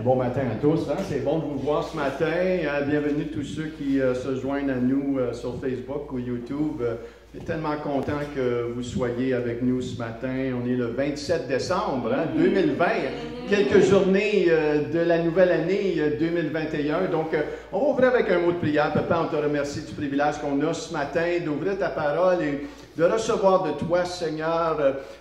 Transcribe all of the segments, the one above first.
Bon matin à tous. Hein? C'est bon de vous voir ce matin. Bienvenue tous ceux qui se joignent à nous sur Facebook ou YouTube. Je suis tellement content que vous soyez avec nous ce matin. On est le 27 décembre 2020, quelques journées de la nouvelle année 2021. Donc, on va ouvrir avec un mot de prière. Papa, on te remercie du privilège qu'on a ce matin d'ouvrir ta parole et de recevoir de toi, Seigneur,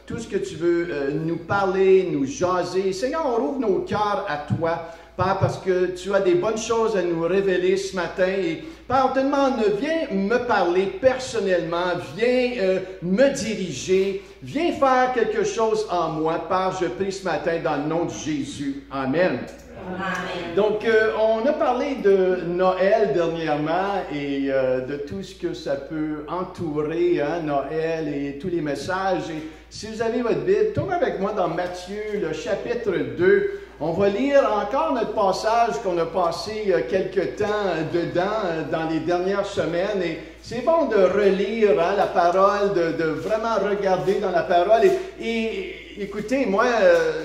tout ce que tu veux nous parler, nous jaser. Seigneur, on ouvre nos cœurs à toi, Père, parce que tu as des bonnes choses à nous révéler ce matin. Et Père, on te demande, viens me parler personnellement, viens me diriger, viens faire quelque chose en moi. Père, je prie ce matin dans le nom de Jésus. Amen. Amen. Donc, on a parlé de Noël dernièrement et de tout ce que ça peut entourer, Noël et tous les messages. Et si vous avez votre Bible, tournez avec moi dans Matthieu, le chapitre 2. On va lire encore notre passage qu'on a passé quelque temps dedans dans les dernières semaines. Et c'est bon de relire la parole, de vraiment regarder dans la parole. Et écoutez, moi,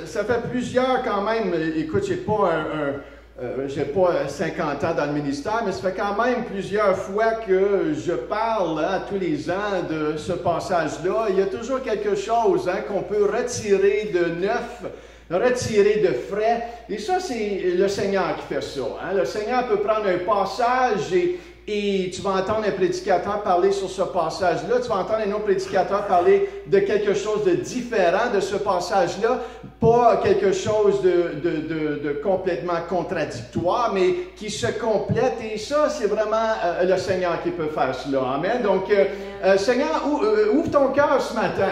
ça fait plusieurs quand même. Écoute, j'ai pas 50 ans dans le ministère, mais ça fait quand même plusieurs fois que je parle tous les ans de ce passage-là. Il y a toujours quelque chose qu'on peut retirer de neuf, retirer de frais. Et ça, c'est le Seigneur qui fait ça. Le Seigneur peut prendre un passage et tu vas entendre un prédicateur parler sur ce passage-là. Tu vas entendre un autre prédicateur parler de quelque chose de différent de ce passage-là. Pas quelque chose de complètement contradictoire, mais qui se complète. Et ça, c'est vraiment le Seigneur qui peut faire cela. Amen. Donc, Seigneur, ouvre ton cœur ce matin.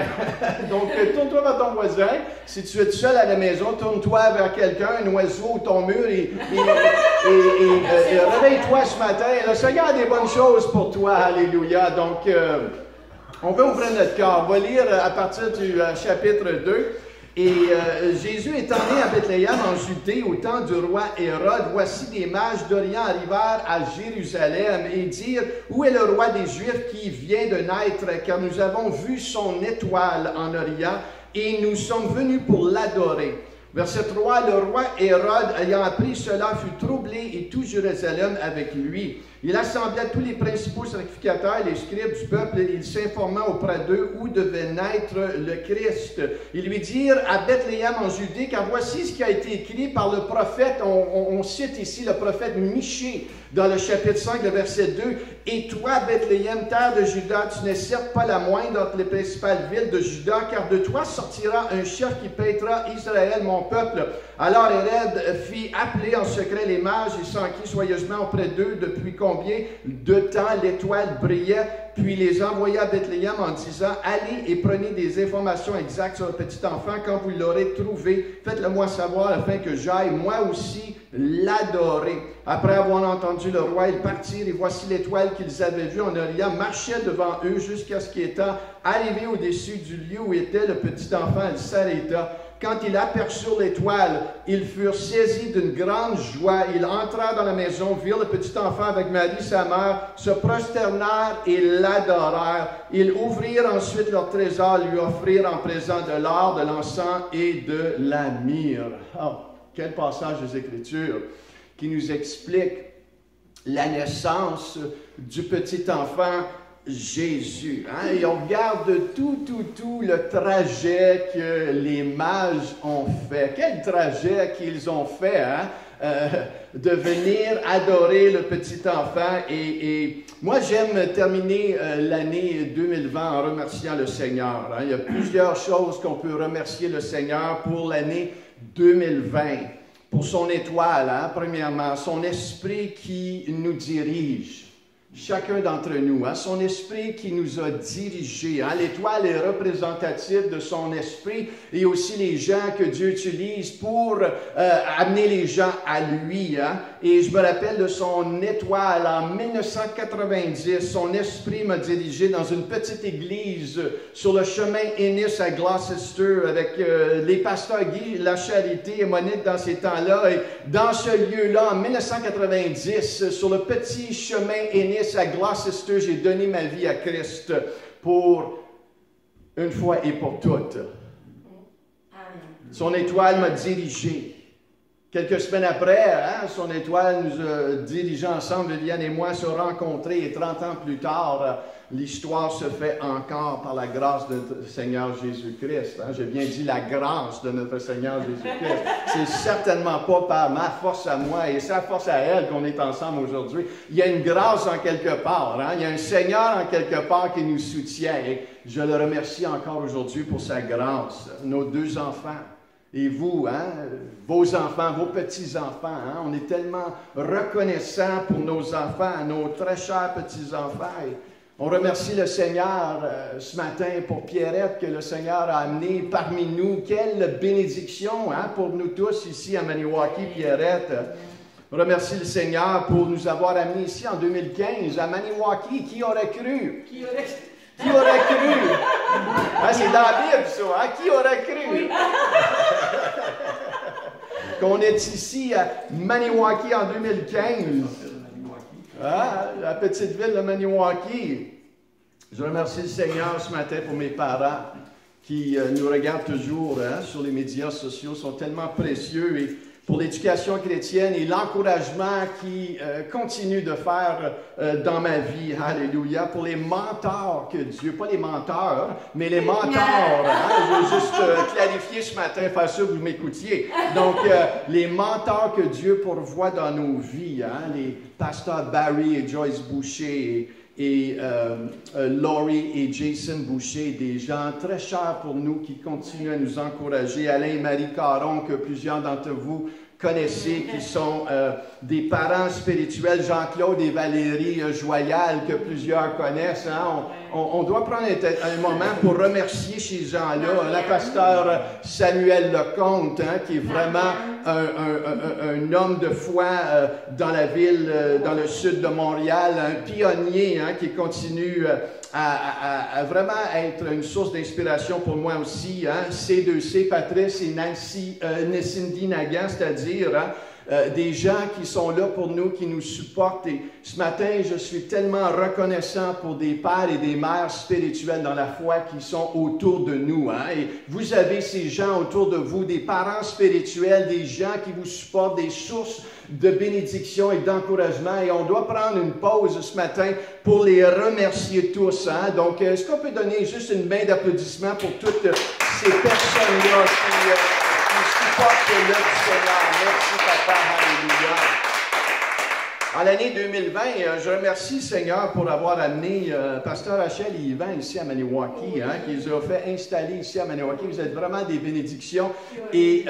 Donc, tourne-toi vers ton voisin. Si tu es seul à la maison, tourne-toi vers quelqu'un, un oiseau ou ton mur et réveille-toi ce matin. Le Seigneur a des bonnes choses pour toi. Alléluia. Donc, on va ouvrir notre cœur. On va lire à partir du chapitre 2. Et Jésus étant né à Bethléem en Judée au temps du roi Hérode, voici des mages d'Orient arrivèrent à Jérusalem et dirent, où est le roi des Juifs qui vient de naître, car nous avons vu son étoile en Orient et nous sommes venus pour l'adorer. Verset 3, le roi Hérode, ayant appris cela, fut troublé et tout Jérusalem avec lui. Il assembla tous les principaux sacrificateurs et les scribes du peuple et il s'informa auprès d'eux où devait naître le Christ. Ils lui dirent à Bethléem en Judée, car voici ce qui a été écrit par le prophète, on cite ici le prophète Michée dans le chapitre 5, le verset 2. Et toi, Bethléem, terre de Juda, tu n'es certes pas la moindre entre les principales villes de Juda, car de toi sortira un chef qui paîtra Israël, mon peuple. Alors Hérode fit appeler en secret les mages et s'enquit soigneusement auprès d'eux depuis combien de temps l'étoile brillait, puis les envoya à Bethléem en disant, allez et prenez des informations exactes sur le petit enfant. Quand vous l'aurez trouvé, faites-le-moi savoir afin que j'aille moi aussi l'adorer. Après avoir entendu le roi, ils partirent et voici l'étoile qu'ils avaient vue en Orient marchait devant eux jusqu'à ce qu'étant arrivé au-dessus du lieu où était le petit enfant, elle s'arrêta. Quand ils aperçurent l'étoile, ils furent saisis d'une grande joie. Ils entrèrent dans la maison, virent le petit enfant avec Marie, sa mère, se prosternèrent et l'adorèrent. Ils ouvrirent ensuite leur trésor, lui offrirent en présent de l'or, de l'encens et de la myrrhe. Oh, quel passage des Écritures qui nous explique la naissance du petit enfant Jésus. Et on regarde tout le trajet que les mages ont fait. Quel trajet qu'ils ont fait, de venir adorer le petit enfant. Et moi, j'aime terminer l'année 2020 en remerciant le Seigneur. Il y a plusieurs choses qu'on peut remercier le Seigneur pour l'année 2020. Pour son étoile, premièrement, son esprit qui nous dirige. Chacun d'entre nous, son esprit qui nous a dirigés. L'étoile est représentative de son esprit et aussi les gens que Dieu utilise pour amener les gens à lui. Et je me rappelle de son étoile en 1990. Son esprit m'a dirigé dans une petite église sur le chemin Ennis à Gloucester avec les pasteurs Guy La Charité et Monique dans ces temps-là. Et dans ce lieu-là, en 1990, sur le petit chemin Ennis à Gloucester, j'ai donné ma vie à Christ pour une fois et pour toutes. Son étoile m'a dirigé. Quelques semaines après, hein, son étoile nous a dirigés ensemble, Viviane et moi, se rencontrer. Et 30 ans plus tard, l'histoire se fait encore par la grâce de notre Seigneur Jésus-Christ. Hein. J'ai bien dit la grâce de notre Seigneur Jésus-Christ. C'est certainement pas par ma force à moi et sa force à elle qu'on est ensemble aujourd'hui. Il y a une grâce en quelque part. Hein. Il y a un Seigneur en quelque part qui nous soutient. Et je le remercie encore aujourd'hui pour sa grâce. Nos 2 enfants. Et vous, hein, vos enfants, vos petits-enfants, hein, on est tellement reconnaissants pour nos enfants, nos très chers petits-enfants. Et on remercie le Seigneur ce matin pour Pierrette que le Seigneur a amené parmi nous. Quelle bénédiction hein, pour nous tous ici à Maniwaki, Pierrette. On remercie le Seigneur pour nous avoir amenés ici en 2015 à Maniwaki. Qui aurait cru? Qui aurait cru? Ah, c'est dans la Bible, ça. Hein? Qui aurait cru? Oui. Qu'on est ici à Maniwaki en 2015. Ah, la petite ville de Maniwaki. Je remercie le Seigneur ce matin pour mes parents qui nous regardent toujours hein, sur les médias sociaux. Ils sont tellement précieux. Et pour l'éducation chrétienne et l'encouragement qui continue de faire dans ma vie. Alléluia. Pour les mentors que Dieu, pas les menteurs, mais les mentors. Hein, je veux juste clarifier ce matin, faire sûr que vous m'écoutiez. Donc, les mentors que Dieu pourvoit dans nos vies. Hein, les pasteurs Barry et Joyce Boucher et Laurie et Jason Boucher, des gens très chers pour nous qui continuent à nous encourager. Alain et Marie Caron, que plusieurs d'entre vous connaissez, qui sont des parents spirituels, Jean-Claude et Valérie Joyal, que plusieurs connaissent. Hein? On doit prendre un moment pour remercier ces gens-là. La pasteur Samuel Lecomte, hein, qui est vraiment un homme de foi dans la ville, dans le sud de Montréal, un pionnier hein, qui continue à vraiment être une source d'inspiration pour moi aussi. Hein. C2C, Patrice et Cindy Nagan, c'est-à-dire des gens qui sont là pour nous, qui nous supportent. Et ce matin, je suis tellement reconnaissant pour des pères et des mères spirituels dans la foi qui sont autour de nous. Hein. Et vous avez ces gens autour de vous, des parents spirituels, des gens qui vous supportent, des sources de bénédiction et d'encouragement. Et on doit prendre une pause ce matin pour les remercier tous. Hein. Donc, est-ce qu'on peut donner juste une main d'applaudissement pour toutes ces personnes-là qui supportent l'œuvre du Seigneur? Merci, Papa. Alléluia. En l'année 2020, je remercie le Seigneur pour avoir amené Pasteur Rachel et Yvan ici à Maniwaki, hein, qui les a fait installer ici à Maniwaki. Vous êtes vraiment des bénédictions. Et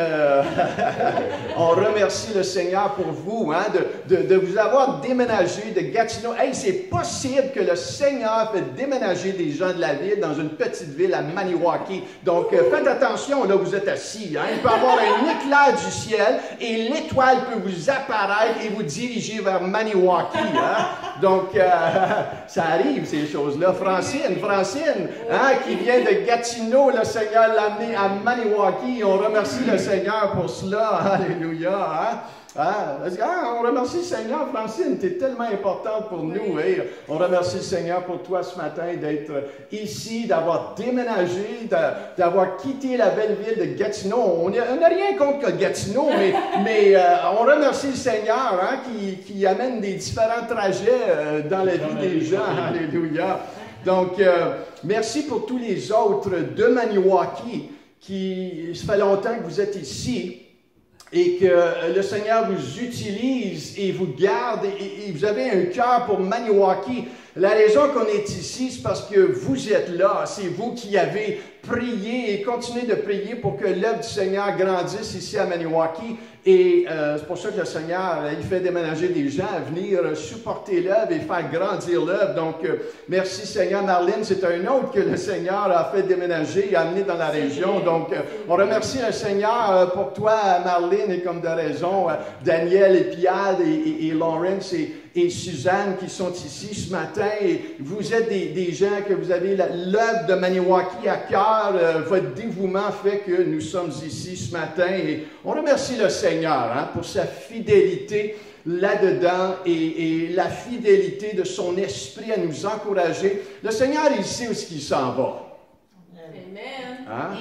on remercie le Seigneur pour vous, hein, de vous avoir déménagé de Gatineau. Hey, c'est possible que le Seigneur fait déménager des gens de la ville dans une petite ville à Maniwaki. Donc, faites attention, là, vous êtes assis. Hein. Il peut y avoir un éclair du ciel et l'étoile peut vous apparaître et vous diriger vers Maniwaki, hein? Donc, ça arrive, ces choses-là. Francine, hein, qui vient de Gatineau, le Seigneur l'a amené à Maniwaki. On remercie le Seigneur pour cela. Alléluia. Hein? On remercie le Seigneur, Francine, tu es tellement importante pour nous. Hein? On remercie le Seigneur pour toi ce matin d'être ici, d'avoir déménagé, d'avoir quitté la belle ville de Gatineau. On n'a rien contre Gatineau, mais on remercie le Seigneur hein, qui amène des différents trajets dans la vie des gens. Alléluia. Donc, merci pour tous les autres de Maniwaki ça fait longtemps que vous êtes ici. Et que le Seigneur vous utilise et vous garde et vous avez un cœur pour Maniwaki. La raison qu'on est ici, c'est parce que vous êtes là. C'est vous qui avez prié et continuez de prier pour que l'œuvre du Seigneur grandisse ici à Maniwaki. Et c'est pour ça que le Seigneur, il fait déménager des gens à venir supporter l'œuvre et faire grandir l'œuvre. Donc, merci Seigneur. Marlène, c'est un autre que le Seigneur a fait déménager et amener dans la région. Donc, on remercie le Seigneur pour toi, Marlène, et comme de raison, Daniel et Piad et Lawrence et Suzanne qui sont ici ce matin. Et vous êtes des gens que vous avez l'œuvre de Maniwaki à cœur. Votre dévouement fait que nous sommes ici ce matin. Et on remercie le Seigneur hein, pour sa fidélité là-dedans et la fidélité de son esprit à nous encourager. Le Seigneur, il sait où il s'en va. Amen. Hein? Amen.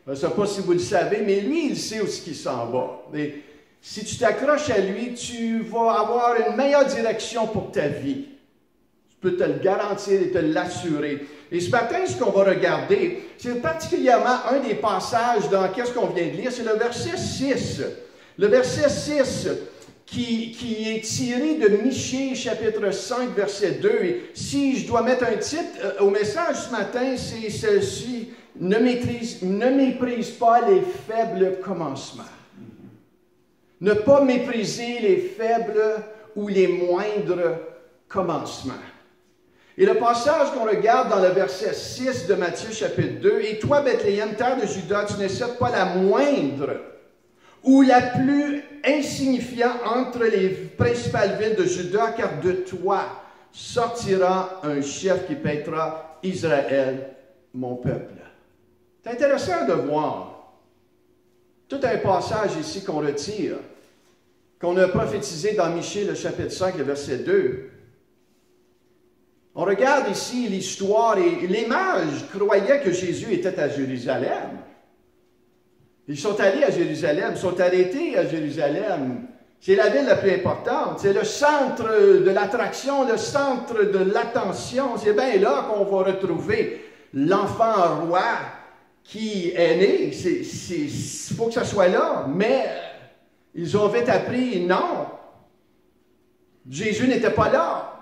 Je ne sais pas si vous le savez, mais lui, il sait où il s'en va. Et si tu t'accroches à lui, tu vas avoir une meilleure direction pour ta vie. Je peux te le garantir et te l'assurer. Et ce matin, ce qu'on va regarder, c'est particulièrement un des passages dans qu'est-ce qu'on vient de lire, c'est le verset 6. Le verset 6 qui est tiré de Michée, chapitre 5, verset 2. Et si je dois mettre un titre au message ce matin, c'est celle-ci. Ne méprise pas les faibles commencements. Ne pas mépriser les faibles ou les moindres commencements. Et le passage qu'on regarde dans le verset 6 de Matthieu chapitre 2, « Et toi, Bethléem, terre de Juda, tu n'es certes pas la moindre ou la plus insignifiante entre les principales villes de Juda, car de toi sortira un chef qui paîtra Israël, mon peuple. » C'est intéressant de voir tout un passage ici qu'on retire, qu'on a prophétisé dans Michée, le chapitre 5, le verset 2. On regarde ici l'histoire et les mages croyaient que Jésus était à Jérusalem. Ils sont allés à Jérusalem, sont arrêtés à Jérusalem. C'est la ville la plus importante, c'est le centre de l'attraction, le centre de l'attention. C'est bien là qu'on va retrouver l'enfant roi qui est né. Il faut que ça soit là, mais ils ont vite appris, non, Jésus n'était pas là.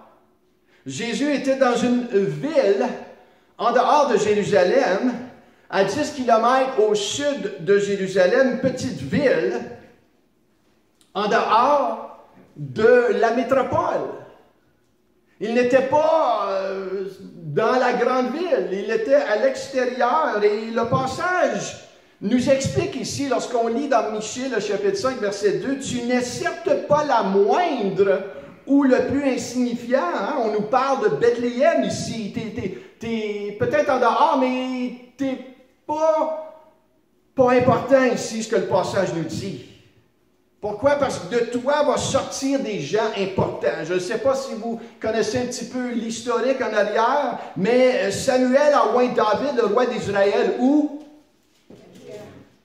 Jésus était dans une ville en dehors de Jérusalem, à 10 km au sud de Jérusalem, une petite ville, en dehors de la métropole. Il n'était pas dans la grande ville, il était à l'extérieur. Et le passage nous explique ici, lorsqu'on lit dans Michée, le chapitre 5, verset 2, « Tu n'es certes pas la moindre ou le plus insignifiant. Hein? » On nous parle de Bethléem ici. T'es peut-être en dehors, mais t'es pas important ici, ce que le passage nous dit. Pourquoi? Parce que de toi va sortir des gens importants. Je ne sais pas si vous connaissez un petit peu l'historique en arrière, mais Samuel a oint David, le roi d'Israël, où?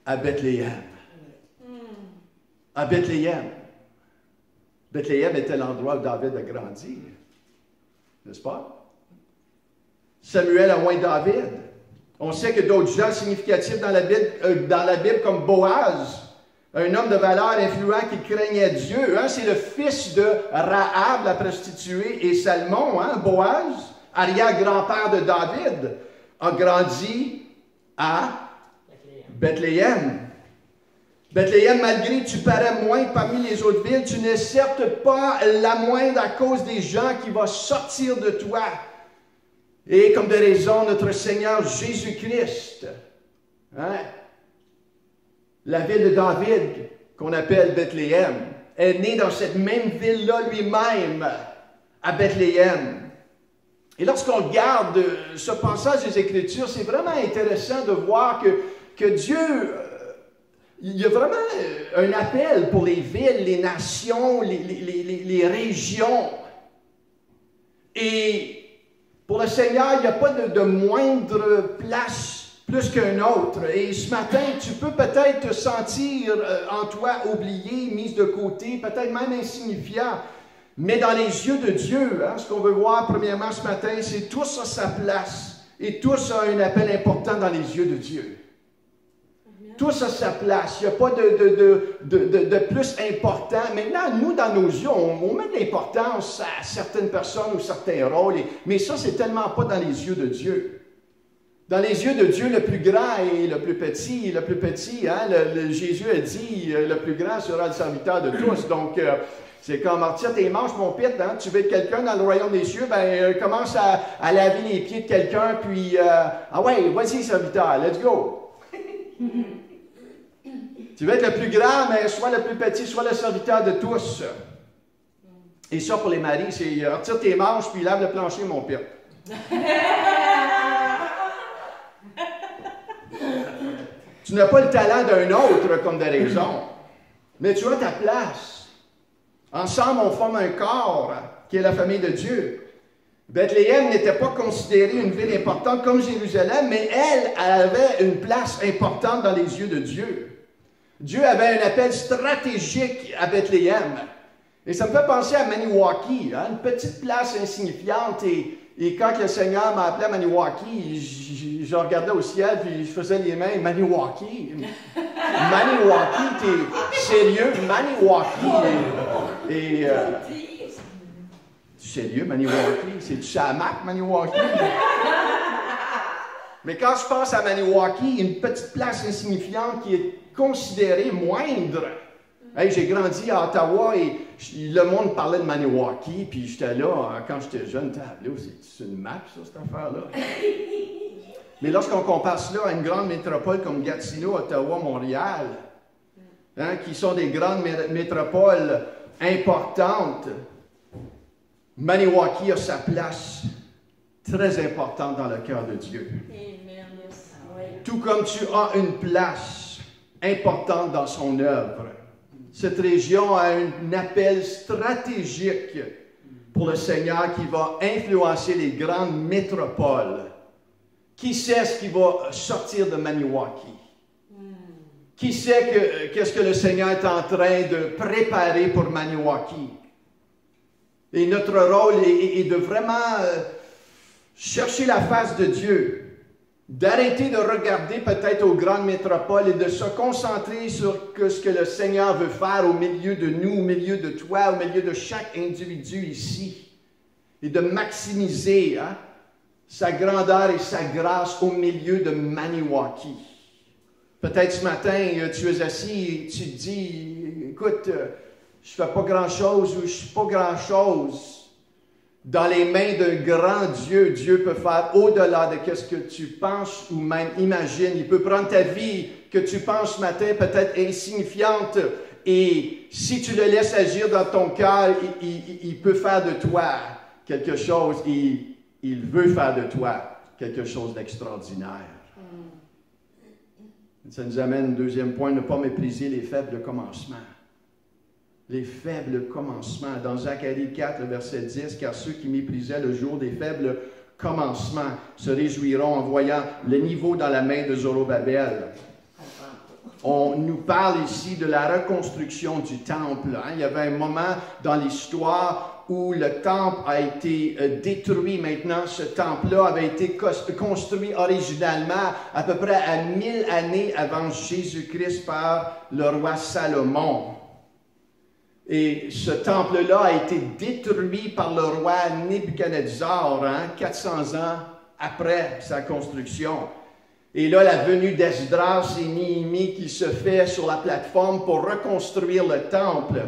À Bethléem. À Bethléem. Bethléem était l'endroit où David a grandi. N'est-ce pas? Samuel a oint David. On sait que d'autres gens significatifs dans la Bible comme Boaz, un homme de valeur influent qui craignait Dieu. Hein? C'est le fils de Rahab, la prostituée, et Salmon, hein? Boaz, arrière-grand-père de David, a grandi à Bethléem. Bethléem, malgré que tu parais moins parmi les autres villes, tu n'es certes pas la moindre à cause des gens qui vont sortir de toi. Et comme de raison, notre Seigneur Jésus-Christ, hein, la ville de David, qu'on appelle Bethléem, est né dans cette même ville-là lui-même, à Bethléem. Et lorsqu'on regarde ce passage des Écritures, c'est vraiment intéressant de voir que Dieu, il y a vraiment un appel pour les villes, les nations, les régions. Et pour le Seigneur, il n'y a pas de moindre place plus qu'un autre. Et ce matin, tu peux peut-être te sentir en toi oublié, mis de côté, peut-être même insignifiant. Mais dans les yeux de Dieu, hein, ce qu'on veut voir premièrement ce matin, c'est tous à sa place. Et tous ont un appel important dans les yeux de Dieu. Tous à sa place. Il n'y a pas de plus important. Maintenant, nous, dans nos yeux, on met de l'importance à certaines personnes ou certains rôles. Mais ça, c'est tellement pas dans les yeux de Dieu. Dans les yeux de Dieu, le plus grand et le plus petit. Le plus petit, hein, Jésus a dit, le plus grand sera le serviteur de tous. Donc, c'est comme, retire tes manches, mon pit, hein, tu veux être quelqu'un dans le royaume des cieux, ben, commence à laver les pieds de quelqu'un, puis, ah ouais, vas-y, serviteur, let's go. Tu veux être le plus grand, mais soit le plus petit, soit le serviteur de tous. Et ça, pour les maris, c'est retire tes manches, puis lave le plancher, mon père. Tu n'as pas le talent d'un autre comme de raison, mais tu as ta place. Ensemble, on forme un corps qui est la famille de Dieu. Bethléem n'était pas considérée une ville importante comme Jérusalem, mais elle avait une place importante dans les yeux de Dieu. Dieu avait un appel stratégique à Bethléem. Et ça me fait penser à Maniwaki, hein, une petite place insignifiante. Et quand le Seigneur m'a appelé à Maniwaki, je regardais au ciel puis je faisais les mains. Maniwaki? Maniwaki, t'es sérieux? Maniwaki? Et sérieux, Maniwaki? C'est du Chamac, Maniwaki? Mais quand je pense à Maniwaki, une petite place insignifiante qui est considérée moindre. Hey, j'ai grandi à Ottawa et le monde parlait de Maniwaki, puis j'étais là, quand j'étais jeune, c'est une map, ça, cette affaire-là. Mais lorsqu'on compare cela à une grande métropole comme Gatineau, Ottawa, Montréal, hein, qui sont des grandes métropoles importantes, Maniwaki a sa place très importante dans le cœur de Dieu. Tout comme tu as une place importante dans son œuvre. Cette région a un appel stratégique pour le Seigneur qui va influencer les grandes métropoles. Qui sait ce qui va sortir de Maniwaki? Qui sait qu'est-ce que le Seigneur est en train de préparer pour Maniwaki? Et notre rôle est de vraiment chercher la face de Dieu. D'arrêter de regarder peut-être aux grandes métropoles et de se concentrer sur ce que le Seigneur veut faire au milieu de nous, au milieu de toi, au milieu de chaque individu ici. Et de maximiser sa grandeur et sa grâce au milieu de Maniwaki. Peut-être ce matin, tu es assis et tu te dis, écoute, je ne fais pas grand-chose ou je ne suis pas grand-chose. Dans les mains d'un grand Dieu, Dieu peut faire au-delà de ce que tu penses ou même imagines. Il peut prendre ta vie que tu penses ce matin peut-être insignifiante et si tu le laisses agir dans ton cœur, il peut faire de toi quelque chose et il veut faire de toi quelque chose d'extraordinaire. Ça nous amène au deuxième point, ne pas mépriser les faibles commencements. Les faibles commencements. Dans Zacharie 4, le verset 10, « Car ceux qui méprisaient le jour des faibles commencements se réjouiront en voyant le niveau dans la main de Zorobabel. » On nous parle ici de la reconstruction du temple. Il y avait un moment dans l'histoire où le temple a été détruit. Maintenant, ce temple-là avait été construit originalement à peu près à 1000 années avant Jésus-Christ par le roi Salomon. Et ce temple-là a été détruit par le roi Nebuchadnezzar 400 ans après sa construction. Et là, la venue d'Esdras et Néhémie qui se fait sur la plateforme pour reconstruire le temple.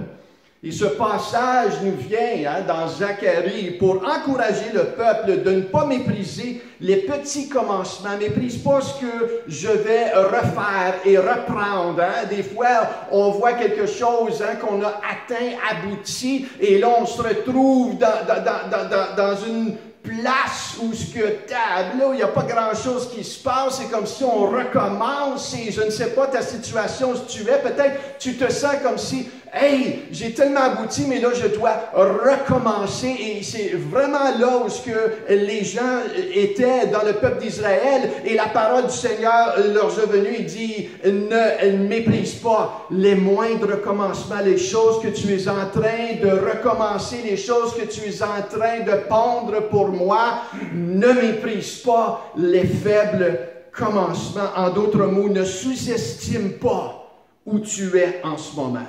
Et ce passage nous vient dans Zacharie pour encourager le peuple de ne pas mépriser les petits commencements. Méprise pas ce que je vais refaire et reprendre. Des fois, on voit quelque chose qu'on a atteint, abouti, et là, on se retrouve dans une place où ce que là, il n'y a pas grand-chose qui se passe, c'est comme si on recommence, et je ne sais pas ta situation où tu es, peut-être tu te sens comme si, hey, j'ai tellement abouti, mais là, je dois recommencer, et c'est vraiment là où ce que les gens étaient dans le peuple d'Israël, et la parole du Seigneur leur est venue, il dit, ne méprise pas les moindres commencements, les choses que tu es en train de recommencer, les choses que tu es en train de pondre pour moi, ne méprise pas les faibles commencements. En d'autres mots, ne sous-estime pas où tu es en ce moment.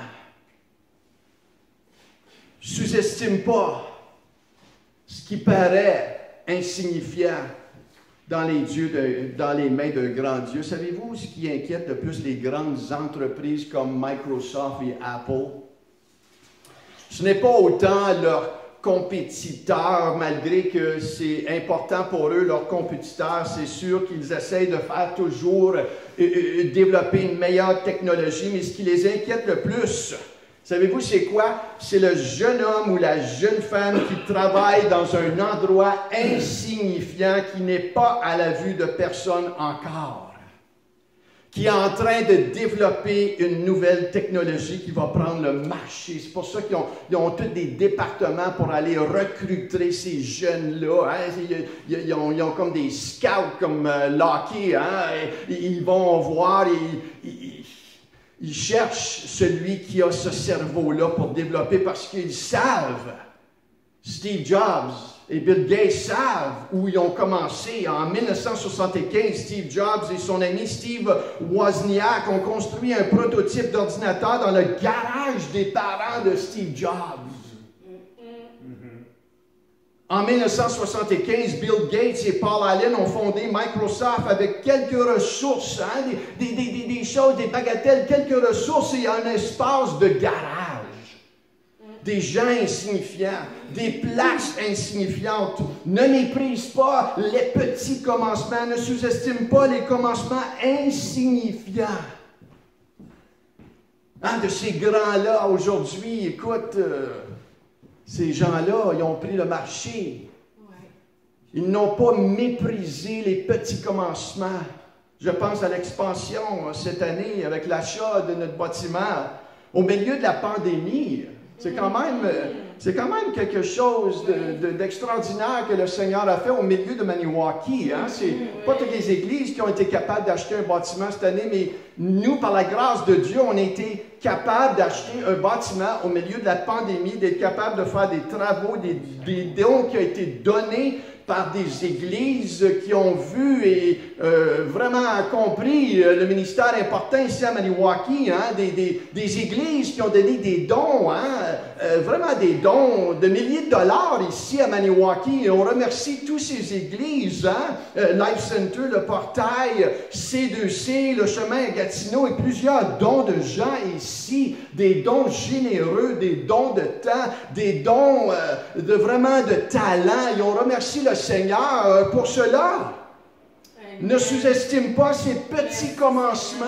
Sous-estime pas ce qui paraît insignifiant dans les mains d'un grand Dieu. Savez-vous ce qui inquiète le plus les grandes entreprises comme Microsoft et Apple? Ce n'est pas autant leur compétiteurs, malgré que c'est important pour eux, leurs compétiteurs, c'est sûr qu'ils essayent de faire toujours développer une meilleure technologie, mais ce qui les inquiète le plus, savez-vous c'est quoi? C'est le jeune homme ou la jeune femme qui travaille dans un endroit insignifiant qui n'est pas à la vue de personne encore, qui est en train de développer une nouvelle technologie qui va prendre le marché. C'est pour ça qu'ils ont tous des départements pour aller recruter ces jeunes-là. Ils ont comme des scouts, comme Lockheed. Ils vont voir, ils ils cherchent celui qui a ce cerveau-là pour développer parce qu'ils savent. Steve Jobs et Bill Gates savent où ils ont commencé. En 1975, Steve Jobs et son ami Steve Wozniak ont construit un prototype d'ordinateur dans le garage des parents de Steve Jobs. En 1975, Bill Gates et Paul Allen ont fondé Microsoft avec quelques ressources, des choses, des bagatelles, quelques ressources et un espace de garage. Des gens insignifiants, des places insignifiantes. Ne méprise pas les petits commencements, ne sous-estime pas les commencements insignifiants. De ces grands-là, aujourd'hui, écoute, ces gens-là, ils ont pris le marché. Ils n'ont pas méprisé les petits commencements. Je pense à l'expansion cette année avec l'achat de notre bâtiment. Au milieu de la pandémie, c'est quand même quelque chose d'extraordinaire que le Seigneur a fait au milieu de Maniwaki. C'est pas toutes les églises qui ont été capables d'acheter un bâtiment cette année, mais nous, par la grâce de Dieu, on a été capables d'acheter un bâtiment au milieu de la pandémie, d'être capables de faire des travaux, des dons qui ont été donnés par des églises qui ont vu et vraiment compris le ministère important ici à Maniwaki, des églises qui ont donné des dons, vraiment des dons de milliers de dollars ici à Maniwaki. Et on remercie toutes ces églises, Life Center, le Portail, C2C, le Chemin à Gatineau et plusieurs dons de gens ici, des dons généreux, des dons de temps, des dons vraiment de talent. Et on remercie le Seigneur pour cela. Ne sous-estime pas ces petits commencements.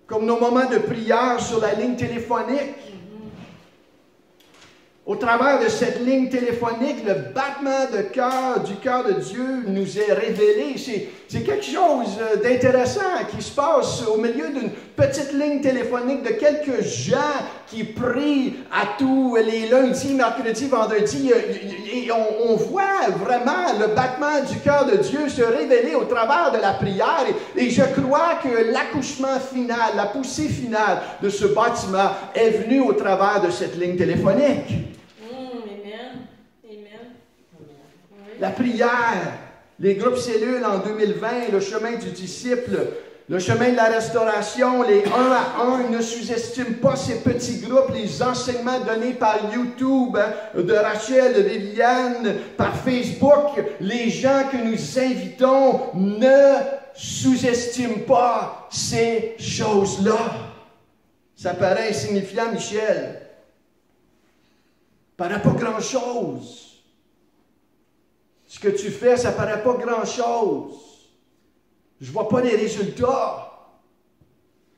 Comme nos moments de prière sur la ligne téléphonique. Au travers de cette ligne téléphonique, le battement de cœur du cœur de Dieu nous est révélé. C'est quelque chose d'intéressant qui se passe au milieu d'une petite ligne téléphonique de quelques gens qui prient à tous les lundis, mercredis, vendredis. Et on voit vraiment le battement du cœur de Dieu se révéler au travers de la prière. Et je crois que l'accouchement final, la poussée finale de ce bâtiment est venue au travers de cette ligne téléphonique. La prière, les groupes cellules en 2020, le chemin du disciple, le chemin de la restauration, les 1 à 1, ne sous-estime pas ces petits groupes, les enseignements donnés par YouTube, de Rachel, de Viviane, par Facebook, les gens que nous invitons, ne sous-estiment pas ces choses-là. Ça paraît insignifiant, Michel. Ça paraît pas grand-chose. Ce que tu fais, ça ne paraît pas grand-chose. Je ne vois pas les résultats.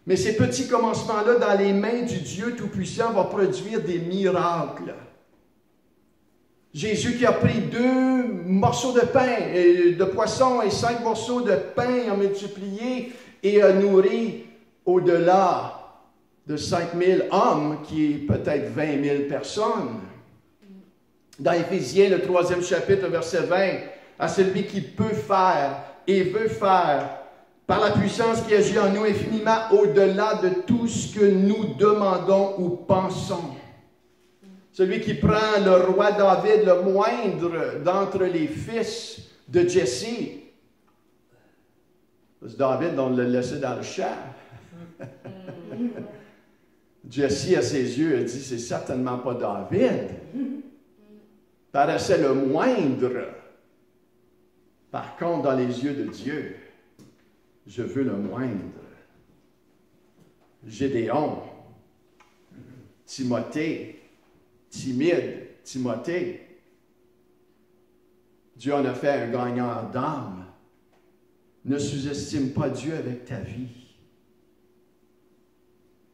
Mais ces petits commencements-là, dans les mains du Dieu Tout-Puissant, vont produire des miracles. Jésus qui a pris 2 morceaux de pain, de poisson et 5 morceaux de pain à multiplier et a nourri au-delà de 5000 hommes, qui est peut-être 20 000 personnes. Dans Éphésiens, le 3e chapitre, verset 20, à celui qui peut faire et veut faire, par la puissance qui agit en nous infiniment au-delà de tout ce que nous demandons ou pensons. Celui qui prend le roi David, le moindre d'entre les fils de Jesse. C'est David, on l'a laissé dans le champ. Jesse, à ses yeux, a dit, c'est certainement pas David. Paraissait le moindre. Par contre, dans les yeux de Dieu, je veux le moindre. Gédéon, Timothée, timide, Timothée. Dieu en a fait un gagnant d'âme. Ne sous-estime pas Dieu avec ta vie.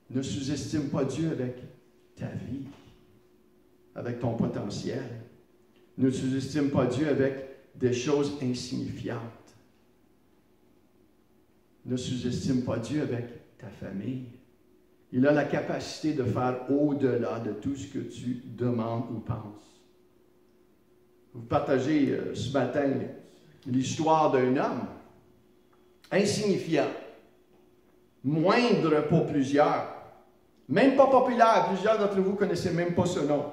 Ne sous-estime pas Dieu avec ta vie, avec ton potentiel. Ne sous-estime pas Dieu avec des choses insignifiantes. Ne sous-estime pas Dieu avec ta famille. Il a la capacité de faire au-delà de tout ce que tu demandes ou penses. Vous partagez ce matin l'histoire d'un homme insignifiant, moindre pour plusieurs. Même pas populaire, plusieurs d'entre vous ne connaissez même pas ce nom.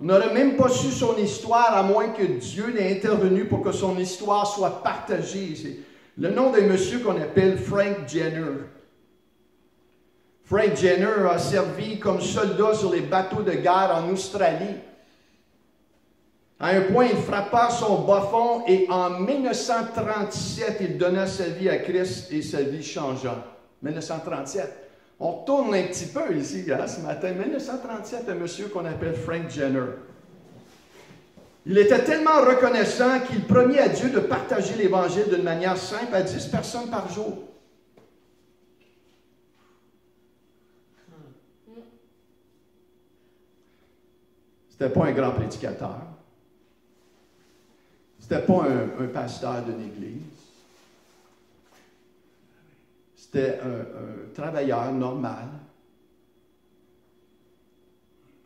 On n'aurait même pas su son histoire à moins que Dieu n'ait intervenu pour que son histoire soit partagée. C'est le nom d'un monsieur qu'on appelle Frank Jenner. Frank Jenner a servi comme soldat sur les bateaux de guerre en Australie. À un point, il frappa son bas fond et en 1937, il donna sa vie à Christ et sa vie changea. 1937. On retourne un petit peu ici, hein, ce matin. 1937, un monsieur qu'on appelle Frank Jenner. Il était tellement reconnaissant qu'il promit à Dieu de partager l'Évangile d'une manière simple à 10 personnes par jour. C'était pas un grand prédicateur. C'était pas un pasteur d'une église. C'était un travailleur normal.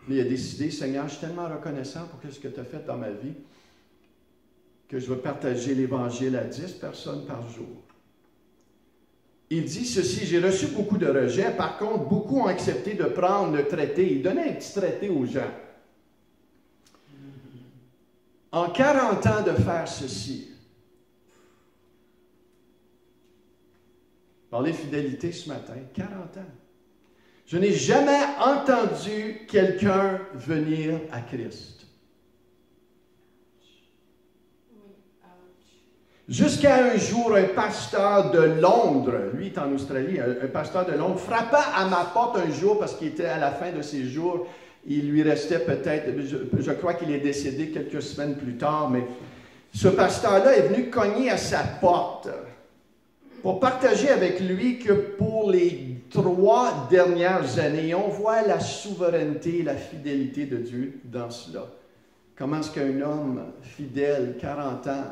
Mais il a décidé, Seigneur, je suis tellement reconnaissant pour ce que tu as fait dans ma vie que je vais partager l'Évangile à 10 personnes par jour. Il dit ceci, j'ai reçu beaucoup de rejets, par contre, beaucoup ont accepté de prendre le traité. Il donnait un petit traité aux gens. En 40 ans de faire ceci, parler fidélité ce matin, 40 ans. Je n'ai jamais entendu quelqu'un venir à Christ. Jusqu'à un jour, un pasteur de Londres, lui est en Australie, un pasteur de Londres, frappa à ma porte un jour parce qu'il était à la fin de ses jours. Il lui restait peut-être, je crois qu'il est décédé quelques semaines plus tard, mais ce pasteur-là est venu cogner à sa porte pour partager avec lui que pour les 3 dernières années, on voit la souveraineté et la fidélité de Dieu dans cela. Comment est-ce qu'un homme fidèle, 40 ans,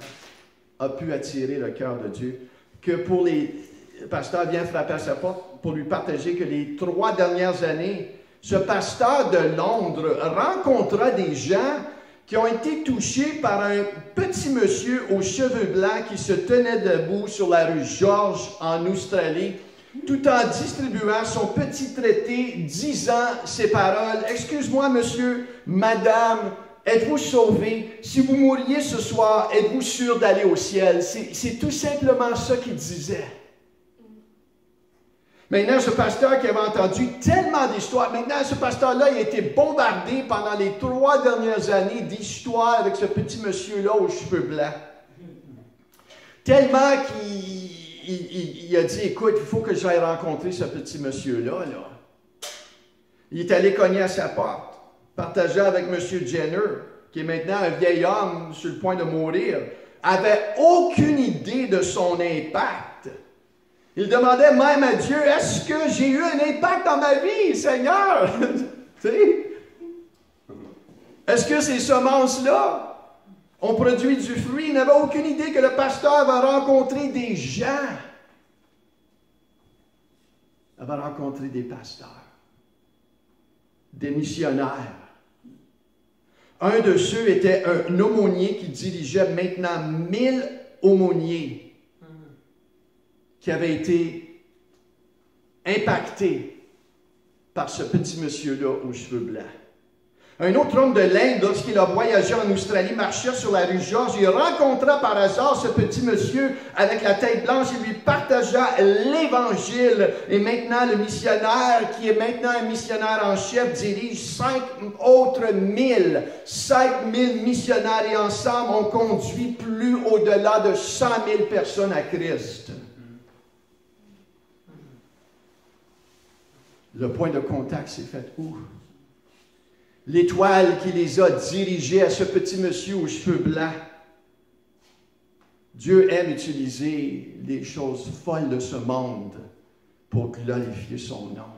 a pu attirer le cœur de Dieu? Que pour les... Le pasteur vient frapper à sa porte pour lui partager que les 3 dernières années, ce pasteur de Londres rencontra des gens qui ont été touchés par un petit monsieur aux cheveux blancs qui se tenait debout sur la rue George en Australie, tout en distribuant son petit traité disant ces paroles. « Excuse-moi, monsieur, madame, êtes-vous sauvés? Si vous mouriez ce soir, êtes-vous sûr d'aller au ciel? » C'est tout simplement ça qu'il disait. Maintenant, ce pasteur qui avait entendu tellement d'histoires, maintenant, ce pasteur-là, il a été bombardé pendant les 3 dernières années d'histoires avec ce petit monsieur-là aux cheveux blancs. Tellement qu'il a dit, écoute, il faut que j'aille rencontrer ce petit monsieur-là. Là. Il est allé cogner à sa porte, partageant avec M. Jenner, qui est maintenant un vieil homme sur le point de mourir, avait aucune idée de son impact. Il demandait même à Dieu, est-ce que j'ai eu un impact dans ma vie, Seigneur? Est-ce que ces semences-là ont produit du fruit? Il n'avait aucune idée que le pasteur va rencontrer des gens. Il va rencontrer des pasteurs, des missionnaires. Un de ceux était un aumônier qui dirigeait maintenant 1000 aumôniers qui avait été impacté par ce petit monsieur-là aux cheveux blancs. Un autre homme de l'Inde, lorsqu'il a voyagé en Australie, marchait sur la rue George, il rencontra par hasard ce petit monsieur avec la tête blanche et lui partagea l'Évangile. Et maintenant, le missionnaire, qui est maintenant un missionnaire en chef, dirige 5 autres 1000. 5000 missionnaires et ensemble ont conduit plus au-delà de 100 000 personnes à Christ. Le point de contact s'est fait où? L'étoile qui les a dirigés à ce petit monsieur aux cheveux blancs. Dieu aime utiliser les choses folles de ce monde pour glorifier son nom.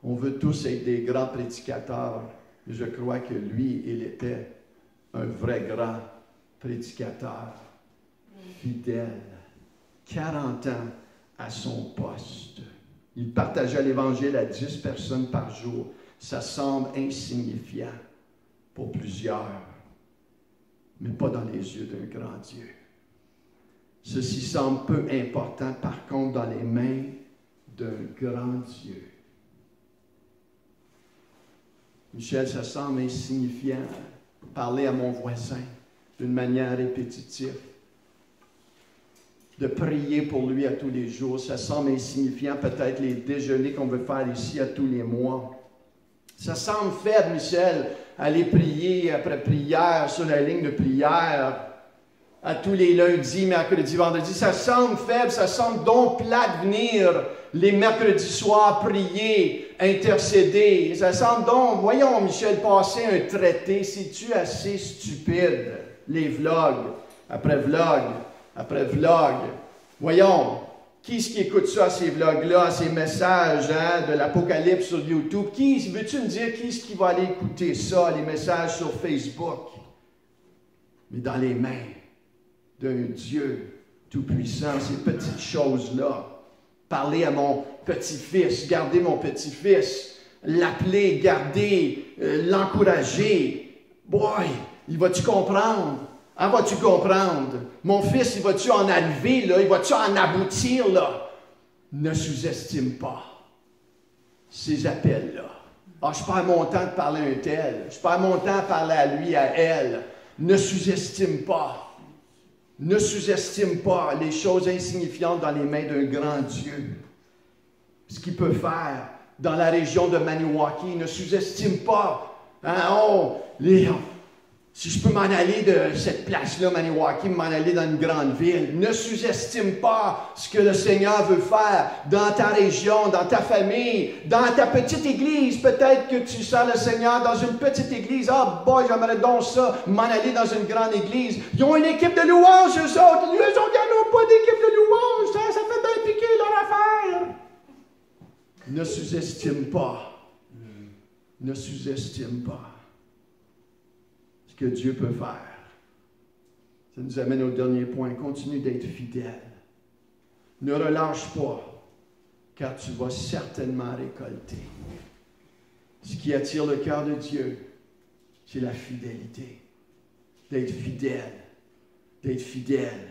On veut tous être des grands prédicateurs. Je crois que lui, il était un vrai grand prédicateur, fidèle, 40 ans à son poste. Il partageait l'Évangile à 10 personnes par jour. Ça semble insignifiant pour plusieurs, mais pas dans les yeux d'un grand Dieu. Ceci semble peu important, par contre, dans les mains d'un grand Dieu. Michel, ça semble insignifiant, parler à mon voisin d'une manière répétitive, de prier pour lui à tous les jours. Ça semble insignifiant, peut-être les déjeuners qu'on veut faire ici à tous les mois. Ça semble faible, Michel, aller prier après prière sur la ligne de prière à tous les lundis, mercredis, vendredis. Ça semble faible, ça semble donc plat de venir les mercredis soirs prier, intercéder. Ça semble donc, voyons Michel, passer un traité. C'est-tu assez stupide? Les vlogs, après vlog, après vlog. Voyons, qui est-ce qui écoute ça, ces vlogs-là, ces messages de l'Apocalypse sur YouTube? Veux-tu me dire qui est-ce qui va aller écouter ça, les messages sur Facebook? Mais dans les mains d'un Dieu tout-puissant, ces petites choses-là. Parler à mon petit-fils, garder mon petit-fils, l'appeler, garder, l'encourager. Boy, il va-tu comprendre? Ah, vas-tu comprendre? Mon fils, il va-tu en arriver, là? Il va-tu en aboutir, là? Ne sous-estime pas ces appels-là. Ah, je perds mon temps de parler à un tel. Je perds mon temps de parler à lui, à elle. Ne sous-estime pas. Ne sous-estime pas les choses insignifiantes dans les mains d'un grand Dieu. Ce qu'il peut faire dans la région de Maniwaki. Ne sous-estime pas. Hein, si je peux m'en aller de cette place-là, Maniwaki, m'en aller dans une grande ville. Ne sous-estime pas ce que le Seigneur veut faire dans ta région, dans ta famille, dans ta petite église. Peut-être que tu sens le Seigneur dans une petite église. Ah, boy, j'aimerais donc ça, m'en aller dans une grande église. Ils ont une équipe de louanges, eux autres. Eux autres, ils n'ont pas d'équipe de louanges. Ça fait bien piquer leur affaire. Ne sous-estime pas. Ne sous-estime pas que Dieu peut faire. Ça nous amène au dernier point. Continue d'être fidèle. Ne relâche pas, car tu vas certainement récolter. Ce qui attire le cœur de Dieu, c'est la fidélité. D'être fidèle. D'être fidèle.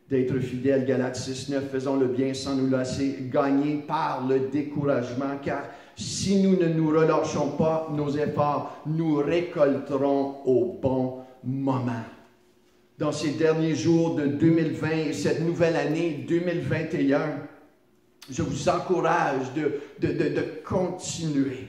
D'être fidèle. Galates 6:9, faisons le bien sans nous lasser, gagner par le découragement, car si nous ne nous relâchons pas nos efforts, nous récolterons au bon moment. Dans ces derniers jours de 2020 et cette nouvelle année 2021, je vous encourage de continuer,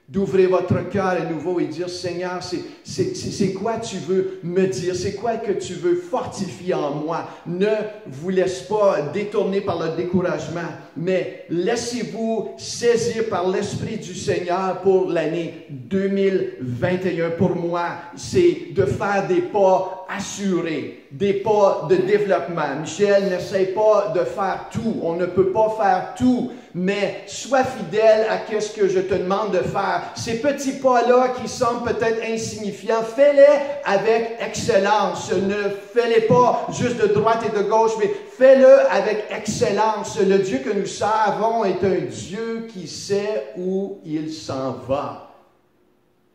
d'ouvrir votre cœur à nouveau et dire, Seigneur, c'est quoi tu veux me dire? C'est quoi que tu veux fortifier en moi? Ne vous laisse pas détourner par le découragement, mais laissez-vous saisir par l'Esprit du Seigneur pour l'année 2021. Pour moi, c'est de faire des pas assurés, des pas de développement. Michel, n'essaie pas de faire tout. On ne peut pas faire tout. Mais sois fidèle à ce que je te demande de faire. Ces petits pas-là qui semblent peut-être insignifiants, fais-les avec excellence. Ne fais-les pas juste de droite et de gauche, mais fais-le avec excellence. Le Dieu que nous servons est un Dieu qui sait où il s'en va.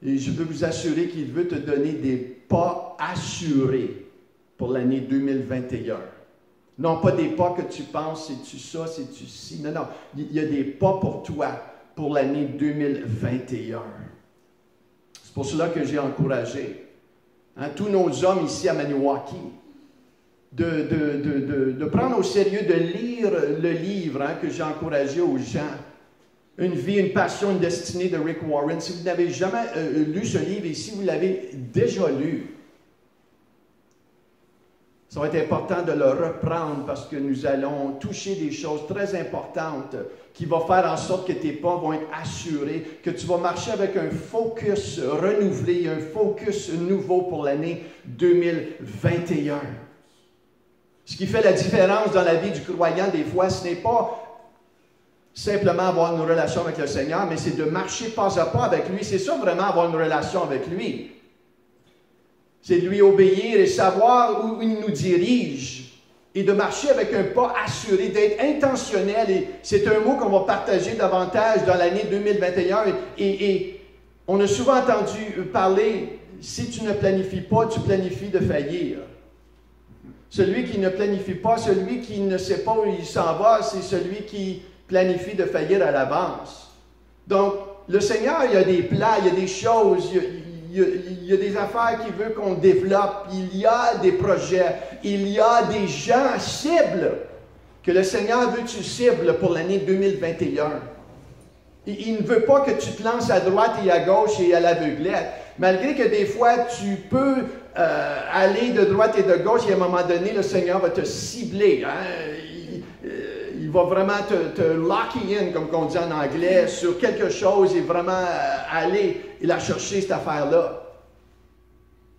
Et je peux vous assurer qu'il veut te donner des pas assurés pour l'année 2021. Non pas des pas que tu penses, c'est-tu ça, c'est-tu ci. Non, non. Il y a des pas pour toi pour l'année 2021. C'est pour cela que j'ai encouragé tous nos hommes ici à Maniwaki de prendre au sérieux, de lire le livre que j'ai encouragé aux gens. Une vie, une passion, une destinée de Rick Warren. Si vous n'avez jamais lu ce livre et si vous l'avez déjà lu, ça va être important de le reprendre parce que nous allons toucher des choses très importantes qui vont faire en sorte que tes pas vont être assurés, que tu vas marcher avec un focus renouvelé, un focus nouveau pour l'année 2021. Ce qui fait la différence dans la vie du croyant, des fois, ce n'est pas simplement avoir une relation avec le Seigneur, mais c'est de marcher pas à pas avec lui. C'est ça vraiment avoir une relation avec lui. C'est de lui obéir et savoir où il nous dirige et de marcher avec un pas assuré, d'être intentionnel. Et c'est un mot qu'on va partager davantage dans l'année 2021. Et on a souvent entendu parler, si tu ne planifies pas, tu planifies de faillir. Celui qui ne planifie pas, celui qui ne sait pas où il s'en va, c'est celui qui planifie de faillir à l'avance. Donc, le Seigneur, il y a des plans, il y a des choses, il y a des affaires qu'il veut qu'on développe, il y a des projets, il y a des gens cibles que le Seigneur veut que tu cibles pour l'année 2021. Il ne veut pas que tu te lances à droite et à gauche et à l'aveuglette. Malgré que des fois, tu peux aller de droite et de gauche et à un moment donné, le Seigneur va te cibler. Hein? Il va vraiment te locker in, comme on dit en anglais, sur quelque chose et vraiment aller et la chercher, cette affaire-là.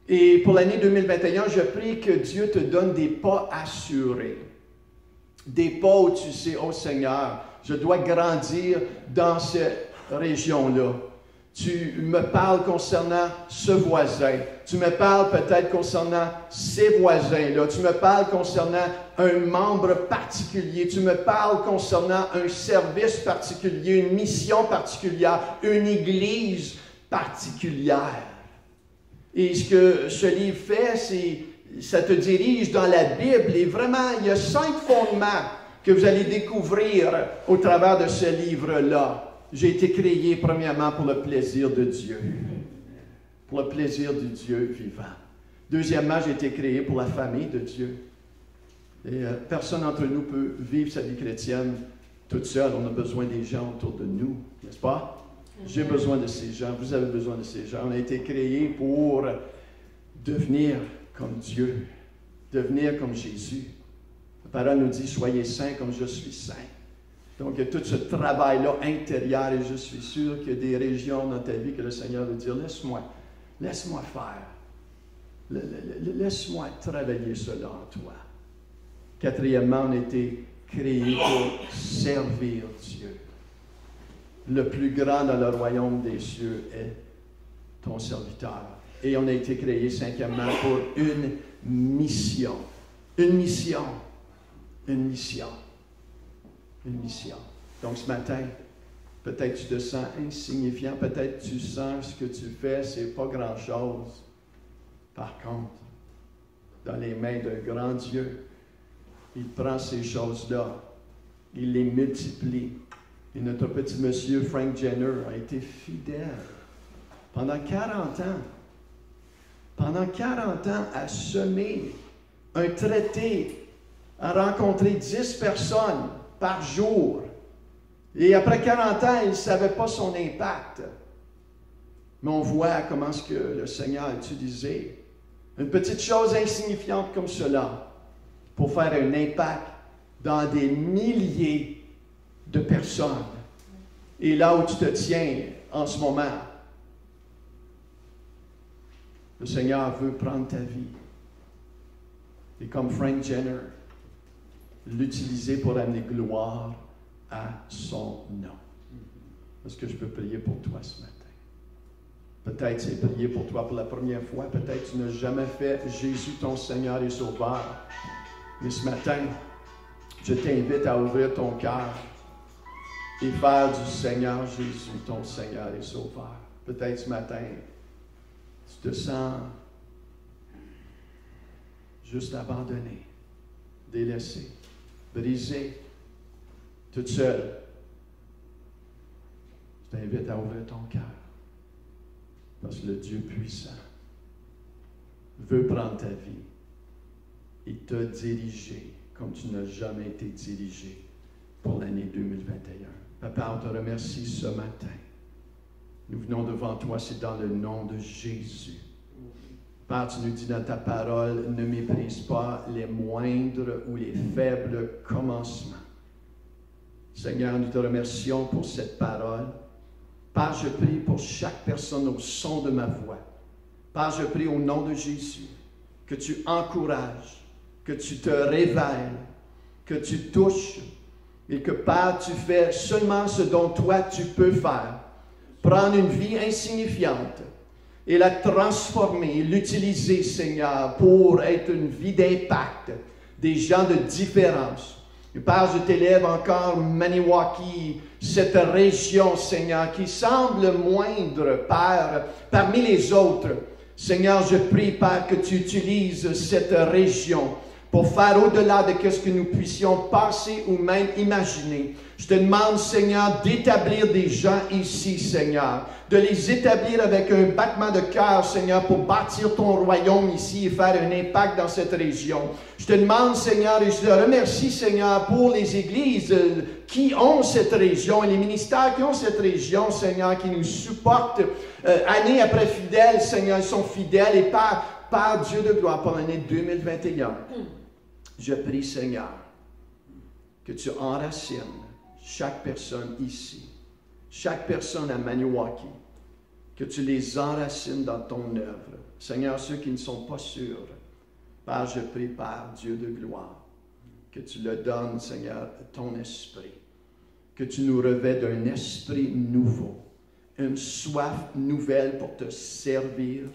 Et pour l'année 2021, je prie que Dieu te donne des pas assurés. Des pas où tu sais, oh Seigneur, je dois grandir dans cette région-là. Tu me parles concernant ce voisin. Tu me parles peut-être concernant ces voisins-là. Tu me parles concernant un membre particulier. Tu me parles concernant un service particulier, une mission particulière, une église particulière. Et ce que ce livre fait, c'est ça te dirige dans la Bible. Et vraiment, il y a 5 fondements que vous allez découvrir au travers de ce livre-là. J'ai été créé premièrement pour le plaisir de Dieu. Pour le plaisir du Dieu vivant. Deuxièmement, j'ai été créé pour la famille de Dieu. Et personne d'entre nous peut vivre sa vie chrétienne toute seule. On a besoin des gens autour de nous, n'est-ce pas? J'ai besoin de ces gens, vous avez besoin de ces gens. On a été créés pour devenir comme Dieu, devenir comme Jésus. La parole nous dit, soyez saints comme je suis saint. Donc, il y a tout ce travail-là intérieur et je suis sûr qu'il y a des régions dans ta vie que le Seigneur veut dire, laisse-moi faire. Laisse-moi travailler cela en toi. Quatrièmement, on a été créés pour servir Dieu. Le plus grand dans le royaume des cieux est ton serviteur. Et on a été créés, cinquièmement, pour une mission. Une mission. Une mission. Une mission. Donc ce matin, peut-être tu te sens insignifiant, peut-être tu sens ce que tu fais, c'est pas grand-chose. Par contre, dans les mains d'un grand Dieu, il prend ces choses-là, il les multiplie. Et notre petit monsieur Frank Jenner a été fidèle pendant 40 ans. Pendant 40 ans, à semer un traité, à rencontrer 10 personnes par jour. Et après 40 ans, il ne savait pas son impact. Mais on voit comment est-ce que le Seigneur a utilisé une petite chose insignifiante comme cela pour faire un impact dans des milliers de personnes. Et là où tu te tiens en ce moment, le Seigneur veut prendre ta vie. Et comme Frank Jenner, l'utiliser pour amener gloire à son nom. Est-ce que je peux prier pour toi ce matin? Peut-être c'est prier pour toi pour la première fois. Peut-être tu n'as jamais fait Jésus ton Seigneur et Sauveur. Mais ce matin, je t'invite à ouvrir ton cœur et faire du Seigneur Jésus ton Seigneur et Sauveur. Peut-être ce matin, tu te sens juste abandonné, délaissé, brisé, toute seule. Je t'invite à ouvrir ton cœur. Parce que le Dieu puissant veut prendre ta vie et te diriger comme tu n'as jamais été dirigé pour l'année 2021. Papa, on te remercie ce matin. Nous venons devant toi, c'est dans le nom de Jésus. Père, tu nous dis dans ta parole, ne méprise pas les moindres ou les faibles commencements. Seigneur, nous te remercions pour cette parole. Père, je prie pour chaque personne au son de ma voix. Père, je prie au nom de Jésus que tu encourages, que tu te révèles, que tu touches et que, Père, tu fais seulement ce dont toi tu peux faire. Prendre une vie insignifiante et la transformer, l'utiliser, Seigneur, pour être une vie d'impact, des gens de différence. Et Père, je t'élève encore Maniwaki, cette région, Seigneur, qui semble moindre, Père, parmi les autres. Seigneur, je prie, Père, que tu utilises cette région pour faire au-delà de ce que nous puissions penser ou même imaginer. Je te demande, Seigneur, d'établir des gens ici, Seigneur, de les établir avec un battement de cœur, Seigneur, pour bâtir ton royaume ici et faire un impact dans cette région. Je te demande, Seigneur, et je te remercie, Seigneur, pour les églises qui ont cette région et les ministères qui ont cette région, Seigneur, qui nous supportent année après fidèle, Seigneur, ils sont fidèles et par Dieu de gloire pour l'année 2021. Je prie, Seigneur, que tu enracines chaque personne ici, chaque personne à Maniwaki, que tu les enracines dans ton œuvre. Seigneur, ceux qui ne sont pas sûrs, Père, je prie, Père, Dieu de gloire, que tu le donnes, Seigneur, ton esprit, que tu nous revêts d'un esprit nouveau, une soif nouvelle pour te servir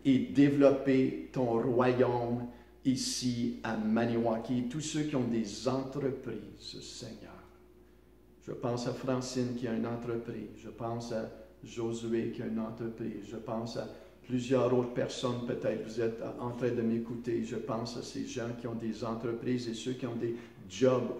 et développer ton royaume ici à Maniwaki. Tous ceux qui ont des entreprises, Seigneur. Je pense à Francine qui a une entreprise. Je pense à Josué qui a une entreprise. Je pense à plusieurs autres personnes, peut-être vous êtes en train de m'écouter. Je pense à ces gens qui ont des entreprises et ceux qui ont des jobs,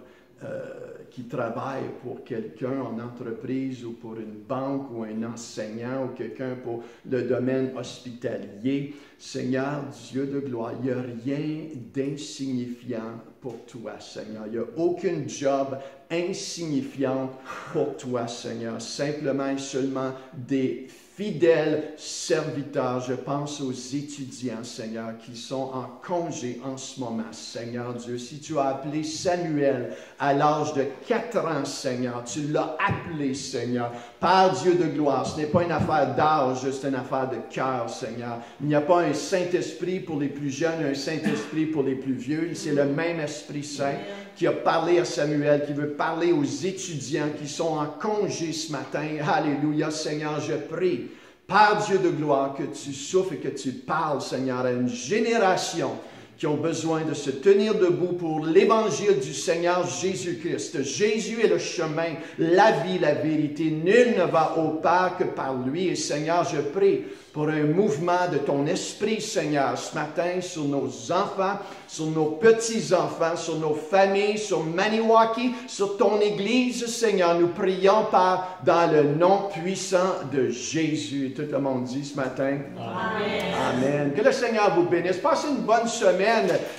qui travaillent pour quelqu'un en entreprise ou pour une banque ou un enseignant ou quelqu'un pour le domaine hospitalier. Seigneur, Dieu de gloire, il n'y a rien d'insignifiant pour toi, Seigneur. Il n'y a aucun job insignifiant pour toi, Seigneur. Simplement et seulement des fidèles serviteurs. Je pense aux étudiants, Seigneur, qui sont en congé en ce moment, Seigneur Dieu. Si tu as appelé Samuel à l'âge de 4 ans, Seigneur, tu l'as appelé, Seigneur. Père Dieu de gloire, ce n'est pas une affaire d'âge, c'est une affaire de cœur, Seigneur. Il n'y a pas un Saint-Esprit pour les plus jeunes et un Saint-Esprit pour les plus vieux. C'est le même Esprit Saint qui a parlé à Samuel, qui veut parler aux étudiants qui sont en congé ce matin. Alléluia, Seigneur, je prie. Père Dieu de gloire, que tu souffles et que tu parles, Seigneur, à une génération qui ont besoin de se tenir debout pour l'évangile du Seigneur Jésus-Christ. Jésus est le chemin, la vie, la vérité. Nul ne va au Père que par lui. Et Seigneur, je prie pour un mouvement de ton esprit, Seigneur, ce matin sur nos enfants, sur nos petits-enfants, sur nos familles, sur Maniwaki, sur ton Église, Seigneur. Nous prions, Père, dans le nom puissant de Jésus. Et tout le monde dit ce matin. Amen. Amen. Que le Seigneur vous bénisse. Passez une bonne semaine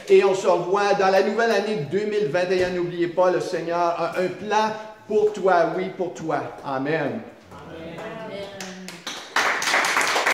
et on se revoit dans la nouvelle année 2021. N'oubliez pas, le Seigneur a un plan pour toi, oui, pour toi. Amen.